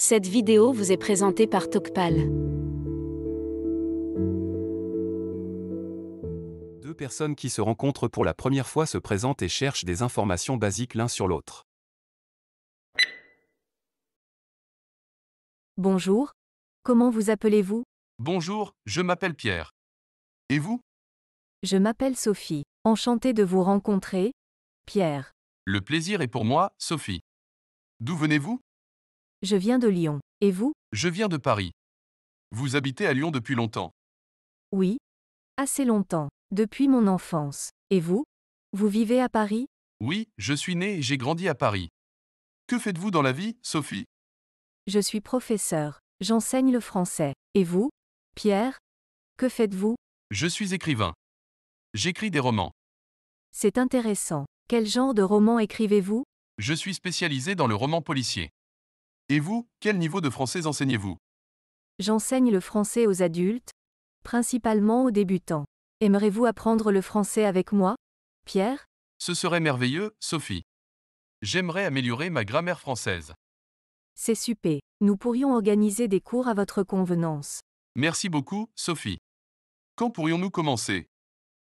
Cette vidéo vous est présentée par Tokpal. Deux personnes qui se rencontrent pour la première fois se présentent et cherchent des informations basiques l'un sur l'autre. Bonjour. Comment vous appelez-vous? Bonjour, je m'appelle Pierre. Et vous? Je m'appelle Sophie. Enchantée de vous rencontrer, Pierre. Le plaisir est pour moi, Sophie. D'où venez-vous? Je viens de Lyon. Et vous? Je viens de Paris. Vous habitez à Lyon depuis longtemps. Oui. Assez longtemps. Depuis mon enfance. Et vous? Vous vivez à Paris? Oui, je suis né et j'ai grandi à Paris. Que faites-vous dans la vie, Sophie? Je suis professeur. J'enseigne le français. Et vous? Pierre? Que faites-vous? Je suis écrivain. J'écris des romans. C'est intéressant. Quel genre de roman écrivez-vous? Je suis spécialisé dans le roman policier. Et vous, quel niveau de français enseignez-vous? J'enseigne le français aux adultes, principalement aux débutants. Aimeriez-vous apprendre le français avec moi, Pierre? Ce serait merveilleux, Sophie. J'aimerais améliorer ma grammaire française. C'est super. Nous pourrions organiser des cours à votre convenance. Merci beaucoup, Sophie. Quand pourrions-nous commencer?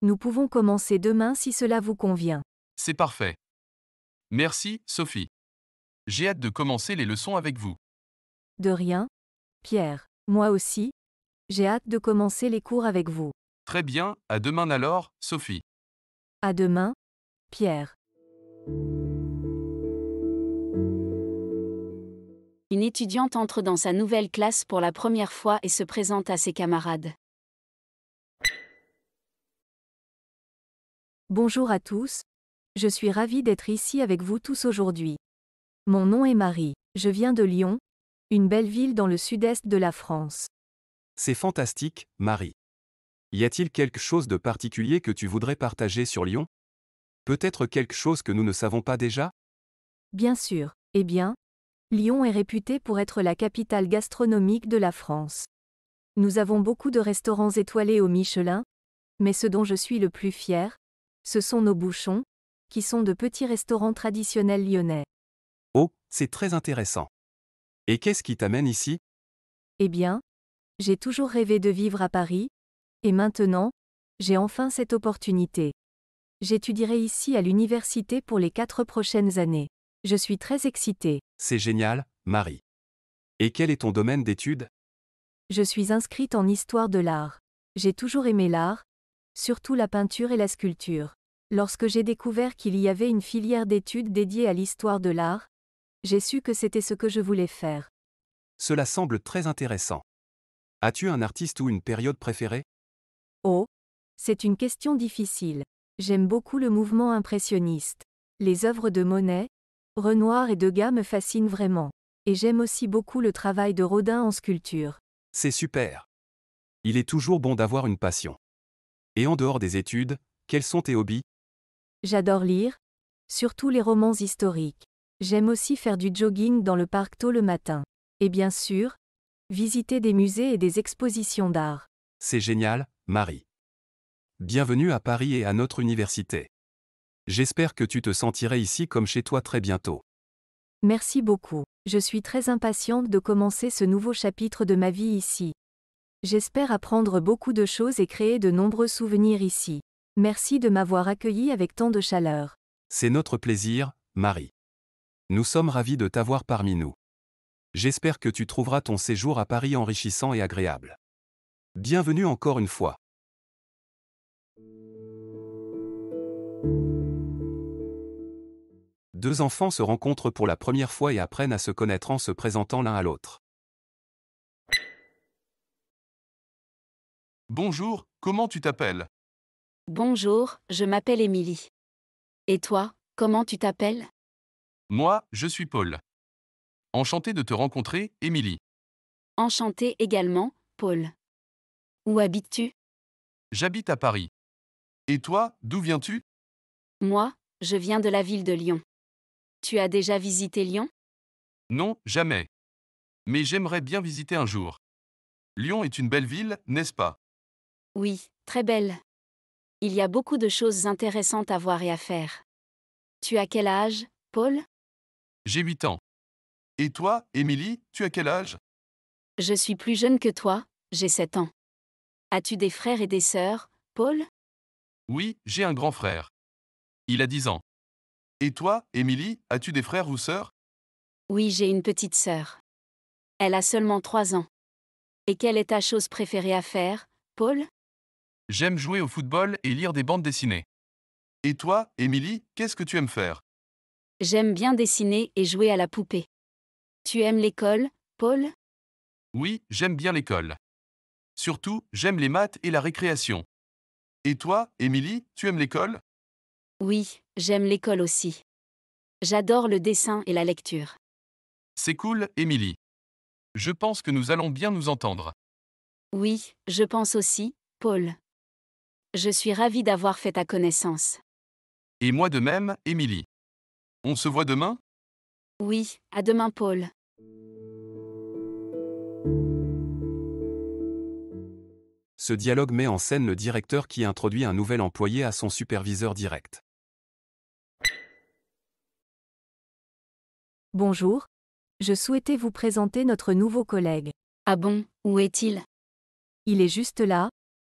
Nous pouvons commencer demain si cela vous convient. C'est parfait. Merci, Sophie. J'ai hâte de commencer les leçons avec vous. De rien, Pierre. Moi aussi. J'ai hâte de commencer les cours avec vous. Très bien, à demain alors, Sophie. À demain, Pierre. Une étudiante entre dans sa nouvelle classe pour la première fois et se présente à ses camarades. Bonjour à tous. Je suis ravie d'être ici avec vous tous aujourd'hui. Mon nom est Marie. Je viens de Lyon, une belle ville dans le sud-est de la France. C'est fantastique, Marie. Y a-t-il quelque chose de particulier que tu voudrais partager sur Lyon? Peut-être quelque chose que nous ne savons pas déjà? Bien sûr. Eh bien, Lyon est réputée pour être la capitale gastronomique de la France. Nous avons beaucoup de restaurants étoilés au Michelin, mais ce dont je suis le plus fier, ce sont nos bouchons, qui sont de petits restaurants traditionnels lyonnais. Oh, c'est très intéressant. Et qu'est-ce qui t'amène ici? Eh bien, j'ai toujours rêvé de vivre à Paris, et maintenant, j'ai enfin cette opportunité. J'étudierai ici à l'université pour les 4 prochaines années. Je suis très excitée. C'est génial, Marie. Et quel est ton domaine d'études? Je suis inscrite en histoire de l'art. J'ai toujours aimé l'art, surtout la peinture et la sculpture. Lorsque j'ai découvert qu'il y avait une filière d'études dédiée à l'histoire de l'art, j'ai su que c'était ce que je voulais faire. Cela semble très intéressant. As-tu un artiste ou une période préférée? Oh, c'est une question difficile. J'aime beaucoup le mouvement impressionniste. Les œuvres de Monet, Renoir et Degas me fascinent vraiment. Et j'aime aussi beaucoup le travail de Rodin en sculpture. C'est super. Il est toujours bon d'avoir une passion. Et en dehors des études, quels sont tes hobbies? J'adore lire, surtout les romans historiques. J'aime aussi faire du jogging dans le parc tôt le matin. Et bien sûr, visiter des musées et des expositions d'art. C'est génial, Marie. Bienvenue à Paris et à notre université. J'espère que tu te sentirais ici comme chez toi très bientôt. Merci beaucoup. Je suis très impatiente de commencer ce nouveau chapitre de ma vie ici. J'espère apprendre beaucoup de choses et créer de nombreux souvenirs ici. Merci de m'avoir accueilli avec tant de chaleur. C'est notre plaisir, Marie. Nous sommes ravis de t'avoir parmi nous. J'espère que tu trouveras ton séjour à Paris enrichissant et agréable. Bienvenue encore une fois. Deux enfants se rencontrent pour la première fois et apprennent à se connaître en se présentant l'un à l'autre. Bonjour, comment tu t'appelles? Bonjour, je m'appelle Émilie. Et toi, comment tu t'appelles? Moi, je suis Paul. Enchanté de te rencontrer, Émilie. Enchantée également, Paul. Où habites-tu? J'habite à Paris. Et toi, d'où viens-tu? Moi, je viens de la ville de Lyon. Tu as déjà visité Lyon? Non, jamais. Mais j'aimerais bien visiter un jour. Lyon est une belle ville, n'est-ce pas? Oui, très belle. Il y a beaucoup de choses intéressantes à voir et à faire. Tu as quel âge, Paul? J'ai 8 ans. Et toi, Émilie, tu as quel âge? Je suis plus jeune que toi, j'ai 7 ans. As-tu des frères et des sœurs, Paul? Oui, j'ai un grand frère. Il a 10 ans. Et toi, Émilie, as-tu des frères ou sœurs? Oui, j'ai une petite sœur. Elle a seulement 3 ans. Et quelle est ta chose préférée à faire, Paul? J'aime jouer au football et lire des bandes dessinées. Et toi, Émilie, qu'est-ce que tu aimes faire? J'aime bien dessiner et jouer à la poupée. Tu aimes l'école, Paul? Oui, j'aime bien l'école. Surtout, j'aime les maths et la récréation. Et toi, Émilie, tu aimes l'école? Oui, j'aime l'école aussi. J'adore le dessin et la lecture. C'est cool, Émilie. Je pense que nous allons bien nous entendre. Oui, je pense aussi, Paul. Je suis ravie d'avoir fait ta connaissance. Et moi de même, Émilie. On se voit demain? Oui, à demain, Paul. Ce dialogue met en scène le directeur qui introduit un nouvel employé à son superviseur direct. Bonjour. Je souhaitais vous présenter notre nouveau collègue. Ah bon, où est-il? Il est juste là,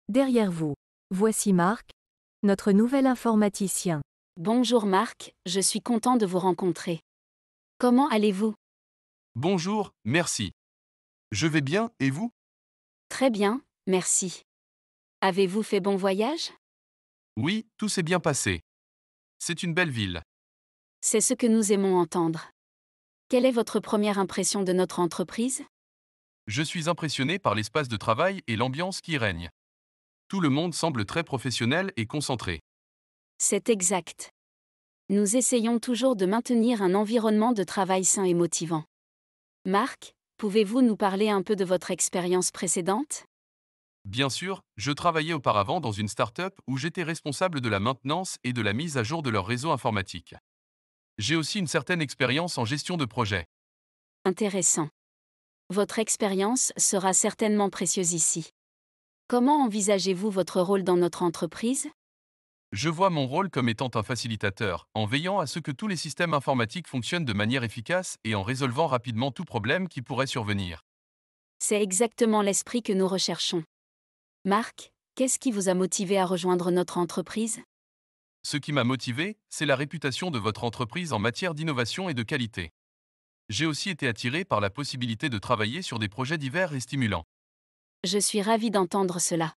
derrière vous. Voici Marc, notre nouvel informaticien. Bonjour Marc, je suis content de vous rencontrer. Comment allez-vous? Bonjour, merci. Je vais bien, et vous? Très bien, merci. Avez-vous fait bon voyage? Oui, tout s'est bien passé. C'est une belle ville. C'est ce que nous aimons entendre. Quelle est votre première impression de notre entreprise? Je suis impressionné par l'espace de travail et l'ambiance qui y règne. Tout le monde semble très professionnel et concentré. C'est exact. Nous essayons toujours de maintenir un environnement de travail sain et motivant. Marc, pouvez-vous nous parler un peu de votre expérience précédente? Bien sûr, je travaillais auparavant dans une start-up où j'étais responsable de la maintenance et de la mise à jour de leur réseau informatique. J'ai aussi une certaine expérience en gestion de projet. Intéressant. Votre expérience sera certainement précieuse ici. Comment envisagez-vous votre rôle dans notre entreprise? Je vois mon rôle comme étant un facilitateur, en veillant à ce que tous les systèmes informatiques fonctionnent de manière efficace et en résolvant rapidement tout problème qui pourrait survenir. C'est exactement l'esprit que nous recherchons. Marc, qu'est-ce qui vous a motivé à rejoindre notre entreprise? Ce qui m'a motivé, c'est la réputation de votre entreprise en matière d'innovation et de qualité. J'ai aussi été attiré par la possibilité de travailler sur des projets divers et stimulants. Je suis ravie d'entendre cela.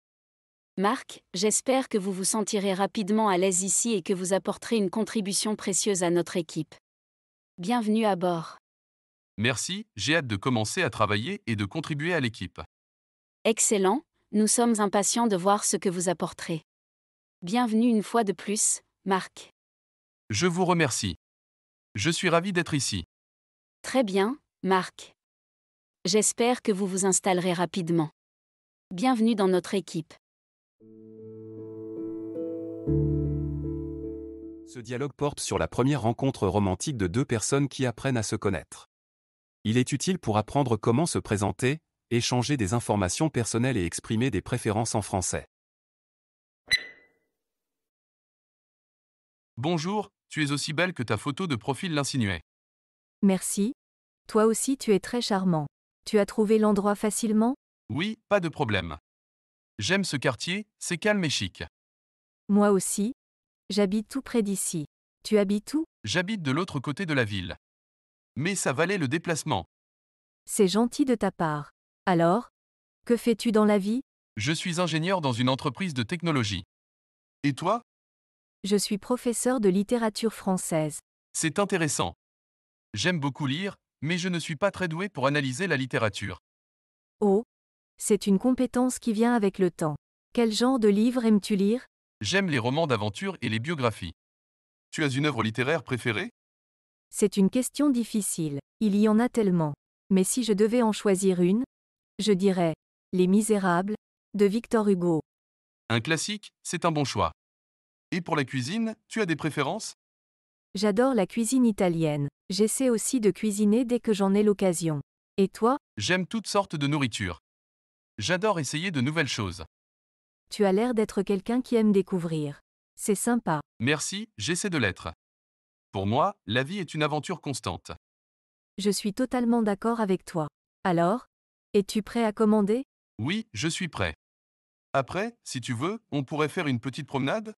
Marc, j'espère que vous vous sentirez rapidement à l'aise ici et que vous apporterez une contribution précieuse à notre équipe. Bienvenue à bord. Merci, j'ai hâte de commencer à travailler et de contribuer à l'équipe. Excellent, nous sommes impatients de voir ce que vous apporterez. Bienvenue une fois de plus, Marc. Je vous remercie. Je suis ravi d'être ici. Très bien, Marc. J'espère que vous vous installerez rapidement. Bienvenue dans notre équipe. Ce dialogue porte sur la première rencontre romantique de deux personnes qui apprennent à se connaître. Il est utile pour apprendre comment se présenter, échanger des informations personnelles et exprimer des préférences en français. Bonjour, tu es aussi belle que ta photo de profil l'insinuait. Merci. Toi aussi tu es très charmant. Tu as trouvé l'endroit facilement? Oui, pas de problème. J'aime ce quartier, c'est calme et chic. Moi aussi. J'habite tout près d'ici. Tu habites où? J'habite de l'autre côté de la ville. Mais ça valait le déplacement. C'est gentil de ta part. Alors, que fais-tu dans la vie? Je suis ingénieur dans une entreprise de technologie. Et toi? Je suis professeur de littérature française. C'est intéressant. J'aime beaucoup lire, mais je ne suis pas très doué pour analyser la littérature. Oh, c'est une compétence qui vient avec le temps. Quel genre de livre aimes-tu lire? J'aime les romans d'aventure et les biographies. Tu as une œuvre littéraire préférée? C'est une question difficile. Il y en a tellement. Mais si je devais en choisir une, je dirais Les Misérables, de Victor Hugo. Un classique, c'est un bon choix. Et pour la cuisine, tu as des préférences? J'adore la cuisine italienne. J'essaie aussi de cuisiner dès que j'en ai l'occasion. Et toi? J'aime toutes sortes de nourriture. J'adore essayer de nouvelles choses. Tu as l'air d'être quelqu'un qui aime découvrir. C'est sympa. Merci, j'essaie de l'être. Pour moi, la vie est une aventure constante. Je suis totalement d'accord avec toi. Alors, es-tu prêt à commander? Oui, je suis prêt. Après, si tu veux, on pourrait faire une petite promenade?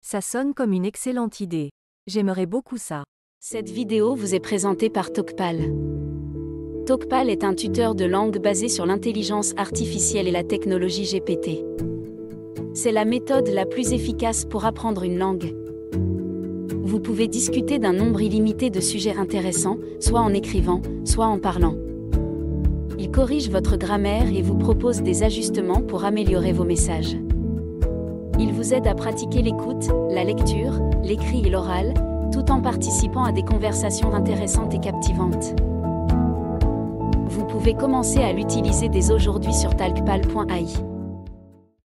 Ça sonne comme une excellente idée. J'aimerais beaucoup ça. Cette vidéo vous est présentée par Talkpal. Talkpal est un tuteur de langue basé sur l'intelligence artificielle et la technologie GPT. C'est la méthode la plus efficace pour apprendre une langue. Vous pouvez discuter d'un nombre illimité de sujets intéressants, soit en écrivant, soit en parlant. Il corrige votre grammaire et vous propose des ajustements pour améliorer vos messages. Il vous aide à pratiquer l'écoute, la lecture, l'écrit et l'oral, tout en participant à des conversations intéressantes et captivantes. Vous pouvez commencer à l'utiliser dès aujourd'hui sur talkpal.ai.